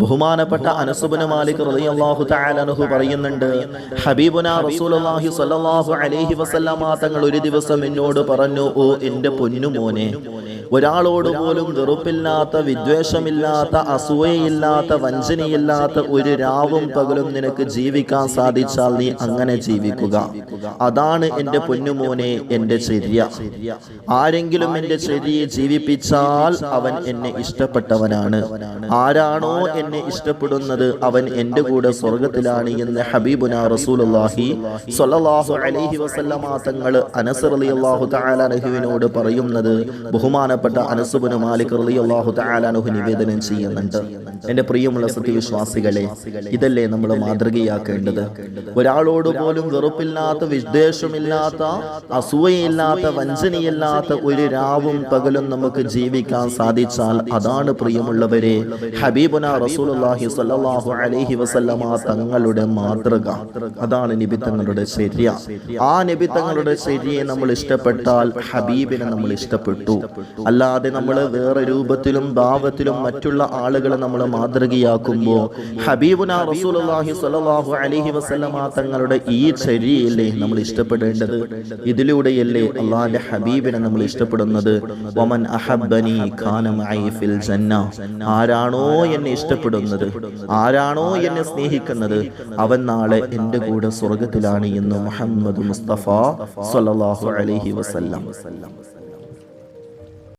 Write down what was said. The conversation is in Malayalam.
ബഹുമാനപ്പെട്ട അനസ് ഇബ്നു മാലിക് റളിയല്ലാഹു തആല അൻഹു പറയുന്നുണ്ട്, ഹബീബുനാ റസൂലുള്ളാഹി സ്വല്ലല്ലാഹു അലൈഹി വസല്ലമ തങ്ങൾ ഒരു ദിവസം എന്നോട് പറഞ്ഞു, ഓ എൻ്റെ പൊന്നുമോനെ, ഒരാളോട് പോലും വെറുപ്പില്ലാത്ത, വിദ്വേഷമില്ലാത്ത, അസൂയയില്ലാത്ത, വഞ്ചനയില്ലാത്ത ഒരു രാവും പകലും നിനക്ക് ജീവിക്കാൻ സാധിച്ചാൽ നീ അങ്ങനെ ജീവിക്കുക. അതാണ് എൻ്റെ പൊന്നുമോനെ എൻ്റെ ചര്യ. ആരെങ്കിലും എൻ്റെ ചര്യയെ ജീവിപ്പിച്ചാൽ അവൻ എന്നെ ഇഷ്ടപ്പെട്ടവനാണ്. ആരാണോ എന്നെ ഇഷ്ടപ്പെടുന്നത് അവൻ എൻ്റെ കൂടെ സ്വർഗത്തിലാണ് എന്ന് ഹബീബുനാ റസൂലുള്ളാഹി സ്വല്ലല്ലാഹു അലൈഹി വസല്ലമ തങ്ങൾ അനസ് റളിയല്ലാഹു തആല അൻഹുവിനോട് പറയുന്നത് ബഹുമാനപ്പെട്ട അനസ് ഇബ്നു മാലിക് റളിയല്ലാഹു തആല അൻഹു നിവേദനം ചെയ്യുന്നുണ്ട്. എൻ്റെ പ്രിയമുള്ള സത്യവിശ്വാസികളെ, ഇതല്ലേ നമ്മൾ മാതൃകയാക്കേണ്ടത്? ഒരാളോട് പോലും വെറുപ്പില്ലാത്ത, വിദ്വേഷമില്ലാത്ത, അസൂയയില്ലാത്ത, വഞ്ചനയില്ലാത്ത ഒരു രാവും പകലും നമുക്ക് ജീവിക്കാൻ സാധിച്ചാൽ അതാണ് പ്രിയമുള്ളവരെ ഹബീബുനാ റസൂലുള്ളാഹി സ്വല്ലല്ലാഹു അലൈഹി വസല്ലമ തങ്ങളുടെ മാതൃക. അതാണ് നബി തങ്ങളുടെ ചര്യ. ആ നബി തങ്ങളുടെ ചര്യയെ നമ്മൾ ഇഷ്ടപ്പെട്ടാൽ ഹബീബിനെ നമ്മൾ ഇഷ്ടപ്പെട്ടു. അല്ലാതെ നമ്മൾ വേറെ രൂപത്തിലും ഭാവത്തിലും മറ്റുള്ള ആളുകളെ നമ്മൾ മാതൃകയാക്കുമ്പോൾ ഹബീബുനാ റസൂലുള്ളാഹി സ്വല്ലല്ലാഹു അലൈഹി വസല്ലമ തങ്ങളുടെ ഈ ചര്യയല്ലേ നമ്മൾ ഇഷ്ടപ്പെടേണ്ടത്? ഇതിലൂടെയല്ലേ അല്ലാഹുവിന്റെ ഹബീബിനെ നമ്മൾ ഇഷ്ടപ്പെടുന്നത്? വമൻ അഹബ്ബനി കാന മഅി ഫിൽ ജന്ന. ആരാണോ എന്നെ ഇഷ്ടപ്പെടുന്നത്, ആരാണോ എന്നെ സ്നേഹിക്കുന്നത്, അവൻ നാളെ എൻ്റെ കൂടെ സ്വർഗത്തിലാണ് എന്ന് മുഹമ്മദ് മുസ്തഫ സ്വല്ലല്ലാഹു അലൈഹി വസല്ലം.